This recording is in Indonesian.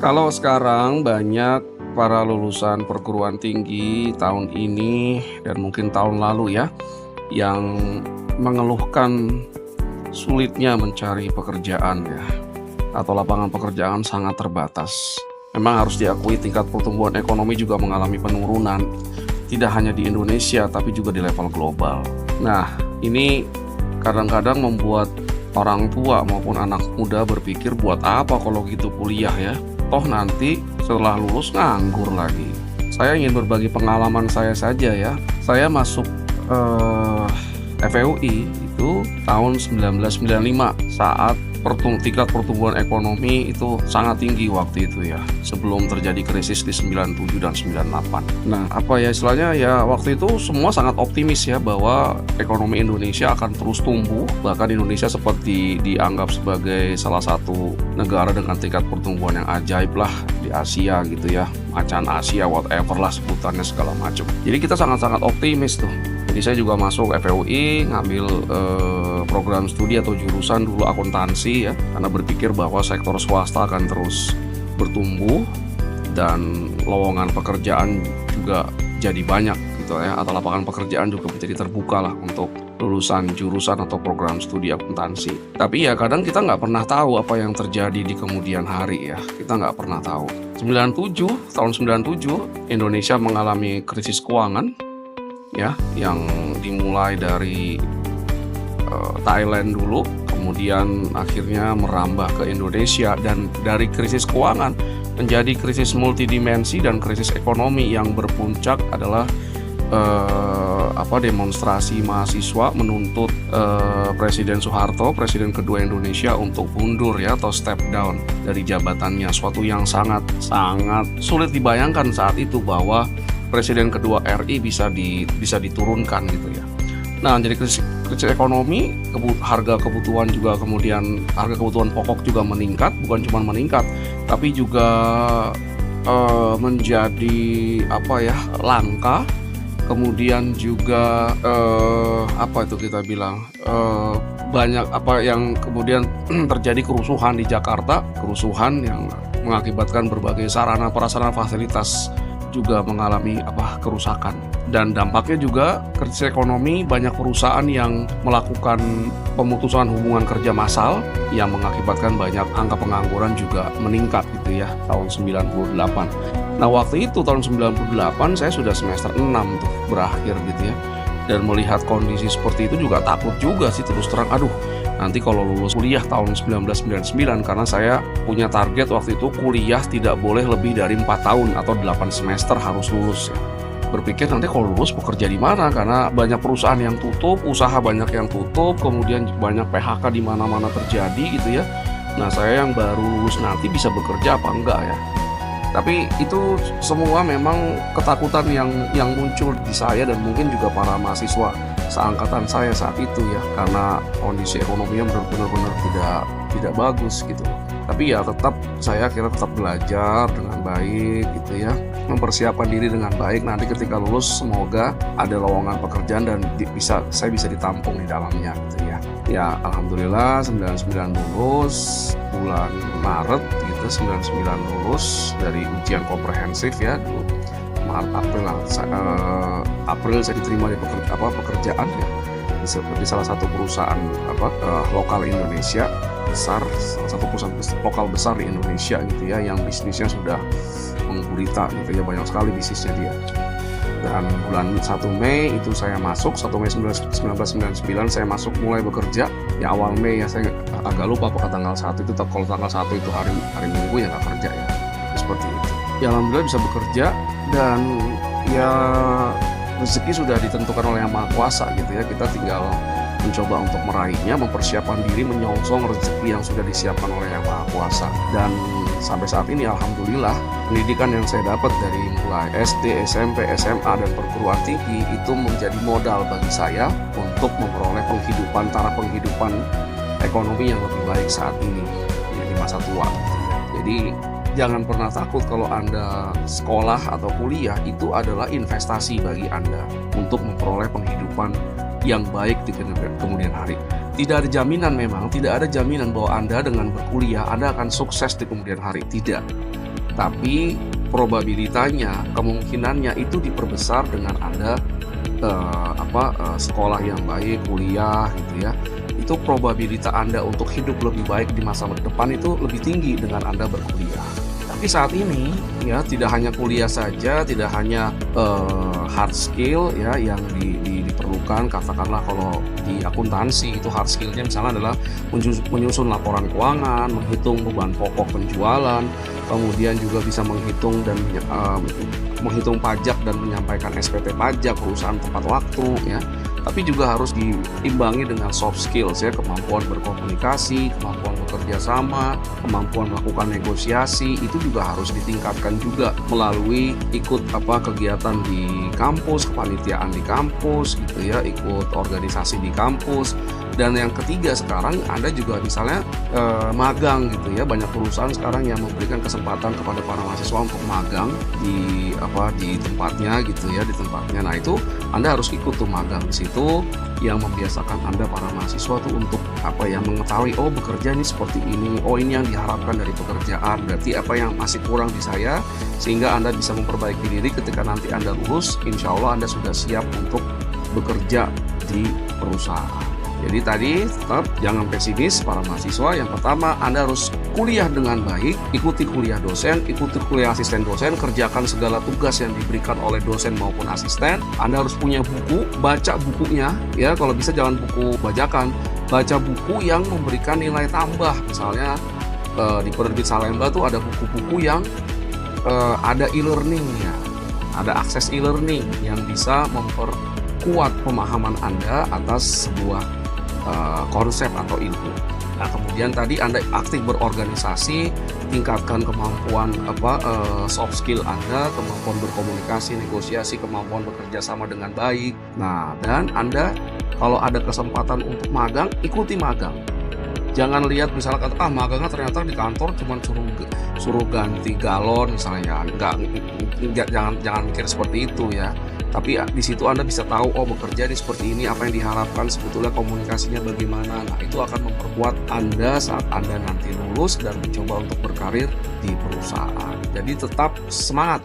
Kalau sekarang banyak para lulusan perguruan tinggi tahun ini dan mungkin tahun lalu ya, yang mengeluhkan sulitnya mencari pekerjaan ya, atau lapangan pekerjaan sangat terbatas. Memang harus diakui tingkat pertumbuhan ekonomi juga mengalami penurunan, tidak hanya di Indonesia tapi juga di level global. Nah, ini kadang-kadang membuat orang tua maupun anak muda berpikir buat apa kalau gitu kuliah ya, toh nanti setelah lulus nganggur lagi. Saya ingin berbagi pengalaman saya saja ya. Saya masuk FEUI itu tahun 1995 saat tingkat pertumbuhan ekonomi itu sangat tinggi waktu itu ya, sebelum terjadi krisis di 97 dan 98. Nah, istilahnya ya, waktu itu semua sangat optimis ya bahwa ekonomi Indonesia akan terus tumbuh. Bahkan Indonesia seperti dianggap sebagai salah satu negara dengan tingkat pertumbuhan yang ajaib lah di Asia gitu ya, macan Asia, whatever lah sebutannya segala macam. Jadi kita sangat-sangat optimis tuh. Jadi saya juga masuk FEUI, ngambil program studi atau jurusan dulu akuntansi ya, karena berpikir bahwa sektor swasta akan terus bertumbuh dan lowongan pekerjaan juga jadi banyak gitu ya, atau lapangan pekerjaan juga menjadi terbuka lah untuk lulusan jurusan atau program studi akuntansi. Tapi ya kadang kita nggak pernah tahu apa yang terjadi di kemudian hari ya, kita nggak pernah tahu. Tahun 97 Indonesia mengalami krisis keuangan ya, yang dimulai dari Thailand dulu, kemudian akhirnya merambah ke Indonesia, dan dari krisis keuangan menjadi krisis multidimensi dan krisis ekonomi yang berpuncak adalah demonstrasi mahasiswa menuntut Presiden Soeharto, Presiden kedua Indonesia, untuk mundur ya, atau step down dari jabatannya. Suatu yang sangat sulit dibayangkan saat itu bahwa Presiden kedua RI bisa diturunkan gitu ya. Nah, jadi krisis ekonomi, harga kebutuhan juga, kemudian harga kebutuhan pokok juga meningkat, bukan cuma meningkat, tapi juga menjadi langka. Kemudian juga banyak yang kemudian terjadi kerusuhan di Jakarta, kerusuhan yang mengakibatkan berbagai sarana prasarana fasilitas juga mengalami kerusakan. Dan dampaknya juga krisis ekonomi, banyak perusahaan yang melakukan pemutusan hubungan kerja massal yang mengakibatkan banyak angka pengangguran juga meningkat gitu ya, tahun 98. Nah, waktu itu tahun 98 saya sudah semester 6 tuh berakhir gitu ya. Dan melihat kondisi seperti itu juga takut juga sih, terus terang, nanti kalau lulus kuliah tahun 1999, karena saya punya target waktu itu kuliah tidak boleh lebih dari 4 tahun atau 8 semester harus lulus ya. Berpikir nanti kalau lulus bekerja di mana, karena banyak perusahaan yang tutup, usaha banyak yang tutup, kemudian banyak PHK di mana-mana terjadi gitu ya. Nah, saya yang baru lulus nanti bisa bekerja apa enggak ya. Tapi itu semua memang ketakutan yang muncul di saya dan mungkin juga para mahasiswa seangkatan saya saat itu ya, karena kondisi ekonominya benar-benar tidak bagus gitu. Tapi ya saya kira tetap belajar dengan baik gitu ya, mempersiapkan diri dengan baik. Nanti ketika lulus semoga ada lowongan pekerjaan dan saya bisa ditampung di dalamnya gitu ya. Ya alhamdulillah 99 lulus, bulan Maret gitu 99 lulus dari ujian komprehensif ya, dulu April saya diterima di pekerjaan ya, di salah satu perusahaan lokal Indonesia besar, salah satu perusahaan lokal besar di Indonesia gitu ya, yang bisnisnya sudah menggurita gitu ya, banyak sekali bisnisnya dia. Dan bulan 1 Mei itu saya masuk, 1 Mei 1999 saya masuk mulai bekerja. Ya awal Mei ya, saya agak lupa apakah tanggal 1 itu, kalau tanggal 1 itu hari Minggu ya nggak kerja ya, seperti itu. Ya alhamdulillah bisa bekerja, dan ya rezeki sudah ditentukan oleh Yang Maha Kuasa gitu ya. Kita tinggal mencoba untuk meraihnya, mempersiapkan diri, menyongsong rezeki yang sudah disiapkan oleh Yang Maha Kuasa. Dan sampai saat ini alhamdulillah pendidikan yang saya dapat dari mulai SD, SMP, SMA, dan perguruan tinggi itu menjadi modal bagi saya untuk memperoleh taraf penghidupan ekonomi yang lebih baik saat ini di masa tua. Jadi jangan pernah takut kalau Anda sekolah atau kuliah, itu adalah investasi bagi Anda untuk memperoleh penghidupan yang baik di kemudian hari. Tidak ada jaminan, memang tidak ada jaminan bahwa Anda dengan berkuliah Anda akan sukses di kemudian hari, tidak. Tapi probabilitanya, kemungkinannya itu diperbesar dengan Anda sekolah yang baik, kuliah gitu ya. Itu probabilitas Anda untuk hidup lebih baik di masa depan itu lebih tinggi dengan Anda berkuliah. Tapi saat ini ya tidak hanya kuliah saja, tidak hanya hard skill ya yang diperlukan. Katakanlah kalau di akuntansi itu hard skill-nya misalnya adalah menyusun laporan keuangan, menghitung beban pokok penjualan, kemudian juga bisa menghitung dan menghitung pajak dan menyampaikan SPT pajak perusahaan tepat waktu ya. Tapi juga harus diimbangi dengan soft skills ya, kemampuan berkomunikasi, kemampuan bekerja sama, kemampuan melakukan negosiasi itu juga harus ditingkatkan juga melalui ikut kegiatan di kampus, kepanitiaan di kampus gitu ya, ikut organisasi di kampus. Dan yang ketiga sekarang Anda juga misalnya magang gitu ya, banyak perusahaan sekarang yang memberikan kesempatan kepada para mahasiswa untuk magang di tempatnya gitu ya, di tempatnya. Nah itu Anda harus ikut tuh magang di situ yang membiasakan Anda para mahasiswa tuh untuk mengetahui bekerja ini seperti ini, ini yang diharapkan dari pekerjaan, berarti apa yang masih kurang di saya, sehingga Anda bisa memperbaiki diri ketika nanti Anda lulus, insya Allah Anda sudah siap untuk bekerja di perusahaan. Jadi tadi tetap jangan pesimis para mahasiswa. Yang pertama, Anda harus kuliah dengan baik, ikuti kuliah dosen, ikuti kuliah asisten dosen, kerjakan segala tugas yang diberikan oleh dosen maupun asisten. Anda harus punya buku, baca bukunya ya, kalau bisa jangan buku bajakan, baca buku yang memberikan nilai tambah. Misalnya di Penerbit Salemba tuh ada buku-buku yang ada e-learning-nya, ada akses e-learning yang bisa memperkuat pemahaman Anda atas sebuah konsep atau ilmu. Nah, kemudian tadi Anda aktif berorganisasi, tingkatkan kemampuan soft skill Anda, kemampuan berkomunikasi, negosiasi, kemampuan bekerja sama dengan baik. Nah, dan Anda kalau ada kesempatan untuk magang, ikuti magang. Jangan lihat misalnya magangnya ternyata di kantor cuma suruh ganti galon misalnya. Jangan mikir seperti itu ya. Tapi di situ Anda bisa tahu bekerja ini seperti ini, apa yang diharapkan sebetulnya komunikasinya bagaimana. Nah, itu akan memperkuat Anda saat Anda nanti lulus dan mencoba untuk berkarir di perusahaan. Jadi tetap semangat.